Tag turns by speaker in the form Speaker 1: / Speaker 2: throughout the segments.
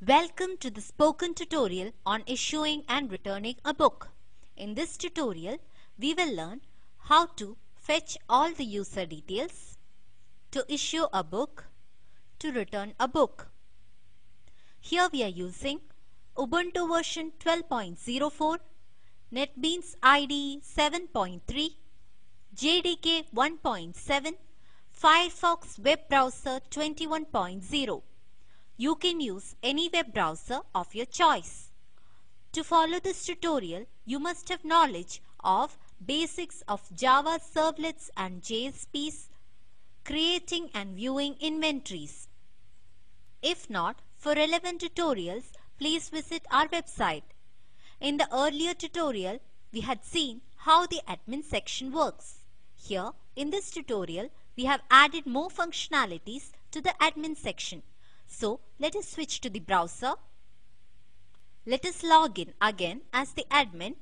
Speaker 1: Welcome to the spoken tutorial on issuing and returning a book. In this tutorial, we will learn how to fetch all the user details, to issue a book, to return a book. Here we are using Ubuntu version 12.04, NetBeans IDE 7.3, JDK 1.7, Firefox web browser 21.0. You can use any web browser of your choice. To follow this tutorial, you must have knowledge of basics of Java servlets and JSPs, creating and viewing inventories. If not, for relevant tutorials, please visit our website. In the earlier tutorial, we had seen how the admin section works. Here, in this tutorial, we have added more functionalities to the admin section. So, let us switch to the browser. Let us log in again as the admin.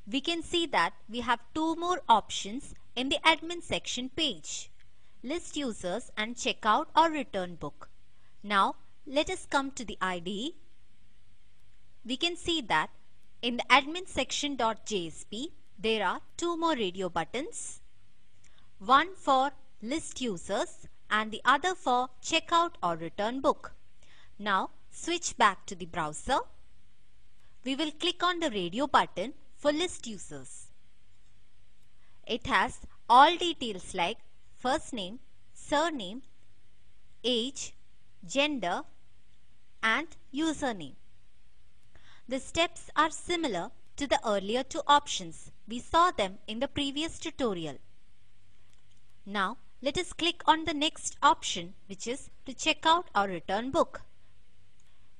Speaker 1: We can see that we have two more options in the admin section page: list users and checkout or return book. Now, let us come to the IDE. We can see that in the admin section.jsp, there are two more radio buttons, one for list users and the other for checkout or return book. Now switch back to the browser. We will click on the radio button for list users. It has all details like first name, surname, age, gender and username. The steps are similar to the earlier two options. We saw them in the previous tutorial. Now let us click on the next option, which is to check out or return book.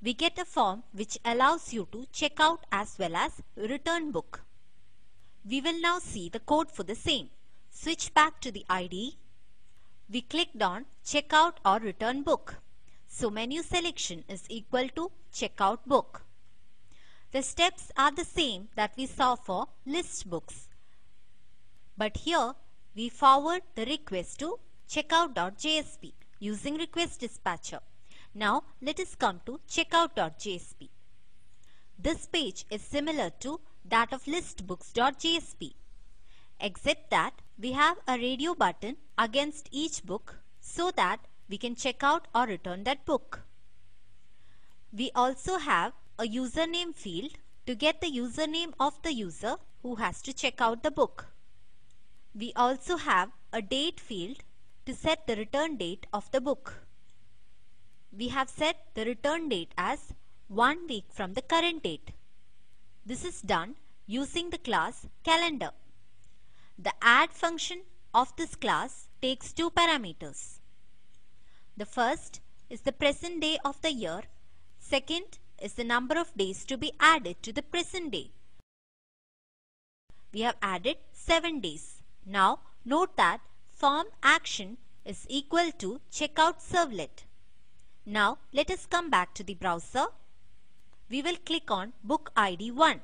Speaker 1: We get a form which allows you to check out as well as return book. We will now see the code for the same. Switch back to the IDE. We clicked on check out or return book. So menu selection is equal to checkout book. The steps are the same that we saw for list books. But here we forward the request to checkout.jsp using request dispatcher. Now let us come to checkout.jsp. This page is similar to that of listbooks.jsp, except that we have a radio button against each book so that we can check out or return that book. We also have a username field to get the username of the user who has to check out the book. We also have a date field to set the return date of the book. We have set the return date as 1 week from the current date. This is done using the class calendar. The add function of this class takes two parameters. The first is the present day of the year. Second is the number of days to be added to the present day. We have added 7 days. Now note that form action is equal to checkout servlet. Now let us come back to the browser. We will click on book ID 1.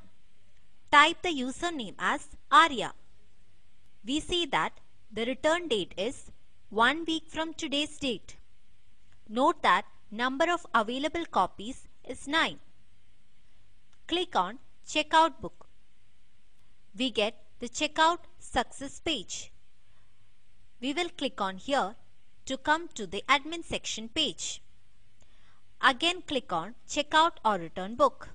Speaker 1: Type the username as Arya. We see that the return date is 1 week from today's date. Note that number of available copies is 9. Click on checkout book. We get the checkout success page. We will click on here to come to the admin section page. Again click on checkout or return book.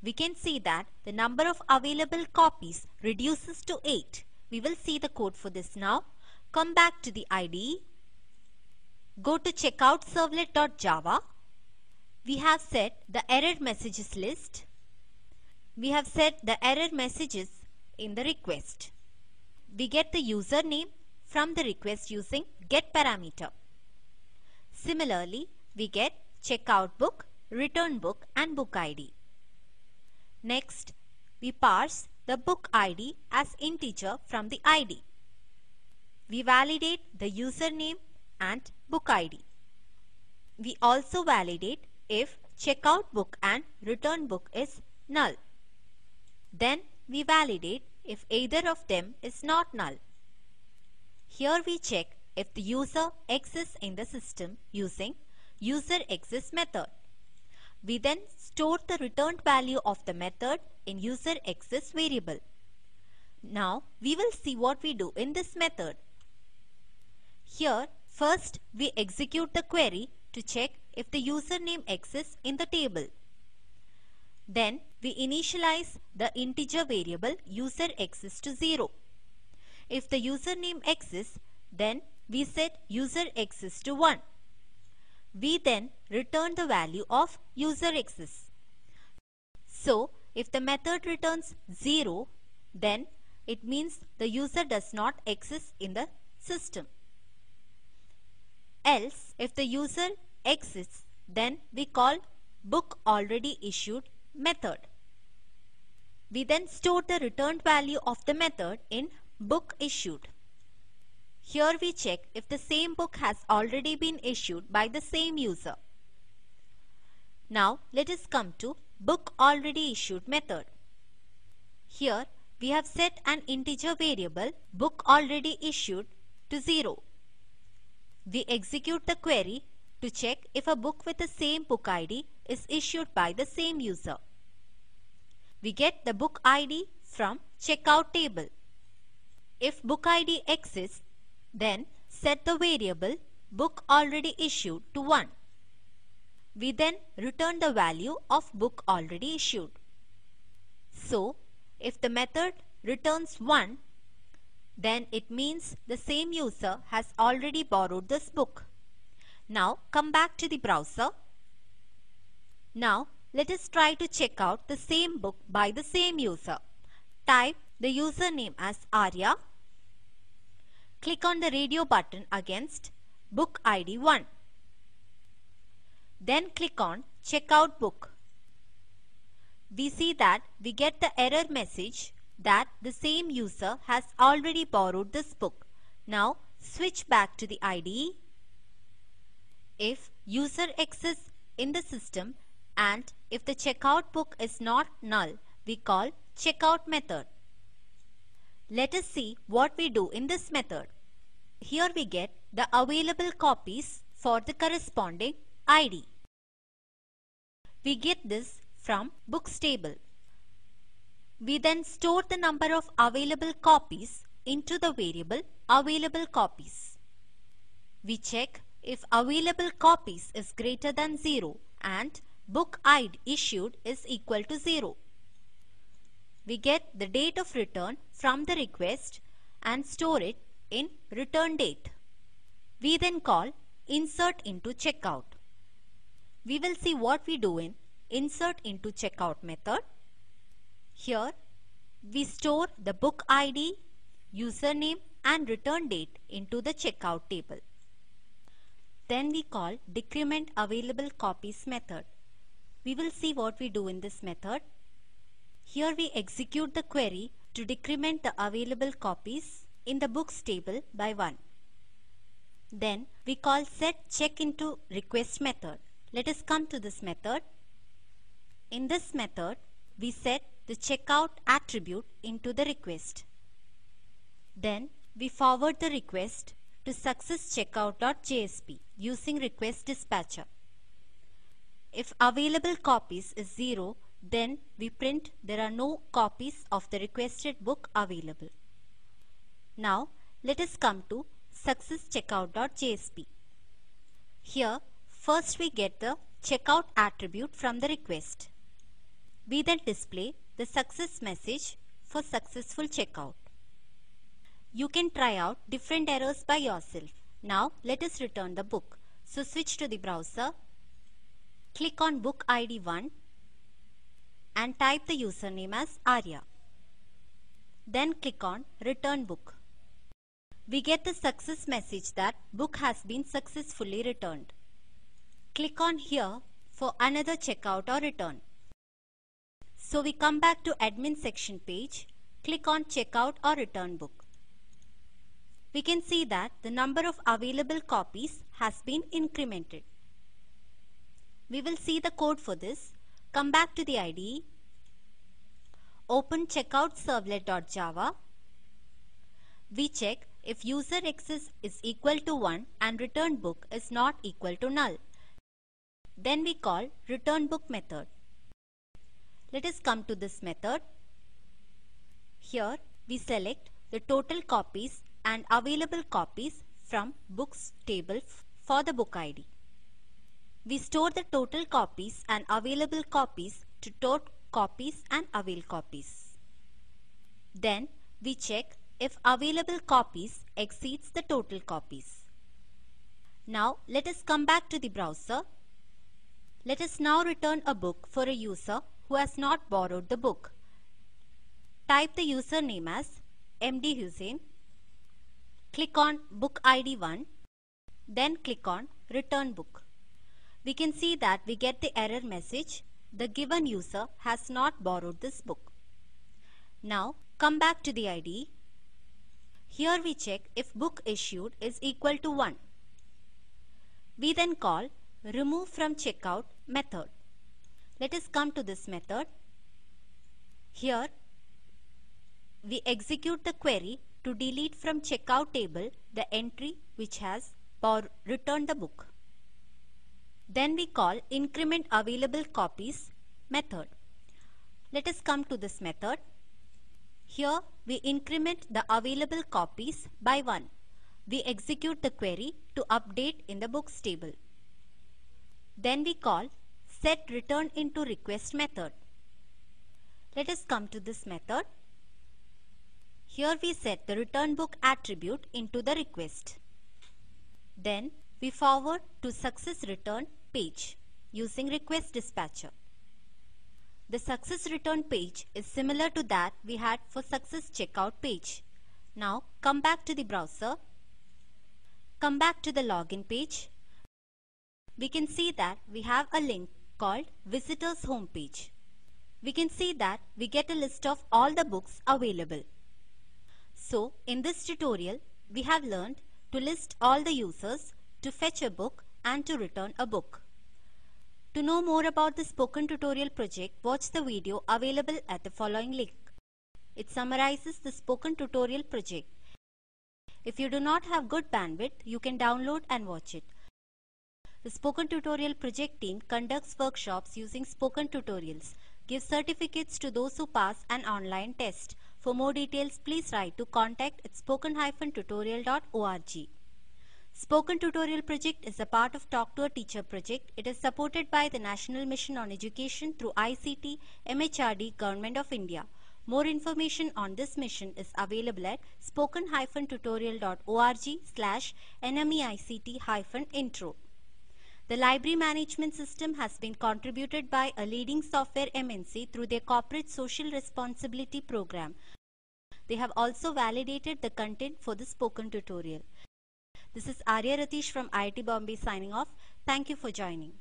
Speaker 1: We can see that the number of available copies reduces to 8. We will see the code for this now. Come back to the IDE. Go to checkoutservlet.java. We have set the error messages list. We have set the error messages in the request. We get the username from the request using get parameter. Similarly, we get checkout book, return book and book ID. Next, we parse the book ID as integer from the ID. We validate the username and book ID. We also validate if checkout book and return book is null. Then we validate if either of them is not null. Here we check if the user exists in the system using userAccess method. We then store the returned value of the method in userAccess variable. Now we will see what we do in this method. Here first we execute the query to check if the username exists in the table. Then we initialize the integer variable userAccess to 0. If the username exists, then we set userAccess to 1. We then return the value of userAccess. So if the method returns 0, then it means the user does not exist in the system. Else, if the user exists, then we call bookAlreadyIssued method. We then store the returned value of the method in bookIssued. Here we check if the same book has already been issued by the same user. Now let us come to bookAlreadyIssued method. Here we have set an integer variable bookAlreadyIssued to 0. We execute the query to check if a book with the same book ID is issued by the same user. We get the book ID from checkout table. If book ID exists, then set the variable bookAlreadyIssued to 1. We then return the value of bookAlreadyIssued. So, if the method returns 1, then it means the same user has already borrowed this book. Now come back to the browser. Now let us try to check out the same book by the same user. Type the username as Arya. Click on the radio button against book ID 1. Then click on Checkout Book. We see that we get the error message that the same user has already borrowed this book. Now switch back to the IDE. If user exists in the system and if the checkout book is not null, we call checkout method. Let us see what we do in this method. Here we get the available copies for the corresponding ID. We get this from books table. We then store the number of available copies into the variable available copies. We check if available copies is greater than 0 and book ID issued is equal to 0. We get the date of return from the request and store it in return date. We then call insert into checkout. We will see what we do in insert into checkout method. Here we store the book ID, username and return date into the checkout table. Then we call decrement available copies method. We will see what we do in this method. Here we execute the query to decrement the available copies in the books table by 1. Then we call set check into request method. Let us come to this method. In this method, we set the checkout attribute into the request. Then we forward the request to successcheckout.jsp using request dispatcher. If available copies is 0, then we print there are no copies of the requested book available. Now let us come to successcheckout.jsp. Here first we get the checkout attribute from the request. We then display the success message for successful checkout. You can try out different errors by yourself. Now let us return the book. So switch to the browser, click on book ID 1 and type the username as Arya. Then click on return book. We get the success message that book has been successfully returned. Click on here for another checkout or return. So we come back to admin section page, click on checkout or return book. We can see that the number of available copies has been incremented. We will see the code for this. Come back to the IDE, open checkoutservlet.java. We check if user access is equal to 1 and return book is not equal to null. then we call return book method. Let us come to this method. Here we select the total copies and available copies from books table for the book ID. We store the total copies and available copies to tot copies and avail copies. Then we check if available copies exceeds the total copies. Now let us come back to the browser. Let us now return a book for a user who has not borrowed the book. Type the username as MD Hussain. Click on Book ID 1. Then click on Return Book. We can see that we get the error message, the given user has not borrowed this book. Now come back to the ID. Here we check if book issued is equal to 1. We then call remove from checkout method. Let us come to this method. Here we execute the query to delete from checkout table the entry which has returned the book. Then we call increment available copies method. Let us come to this method. Here we increment the available copies by 1. We execute the query to update in the books table. Then we call set return into request method. Let us come to this method. Here we set the return book attribute into the request. Then we forward to success return page using request dispatcher. The success return page is similar to that we had for success checkout page. Now come back to the browser. Come back to the login page. We can see that we have a link called Visitors Homepage. We can see that we get a list of all the books available. So in this tutorial we have learned to list all the users, to fetch a book and to return a book. To know more about the spoken tutorial project, watch the video available at the following link. It summarizes the spoken tutorial project. If you do not have good bandwidth, you can download and watch it. The Spoken Tutorial project team conducts workshops using spoken tutorials, gives certificates to those who pass an online test. For more details, please write to contact@spoken-tutorial.org. Spoken Tutorial project is a part of Talk to a Teacher project. It is supported by the National Mission on Education through ICT, MHRD, Government of India. More information on this mission is available at spoken-tutorial.org/nmeict-intro. The library management system has been contributed by a leading software MNC through their corporate social responsibility program. They have also validated the content for the spoken tutorial. This is Arya Ratish from IIT Bombay signing off. Thank you for joining.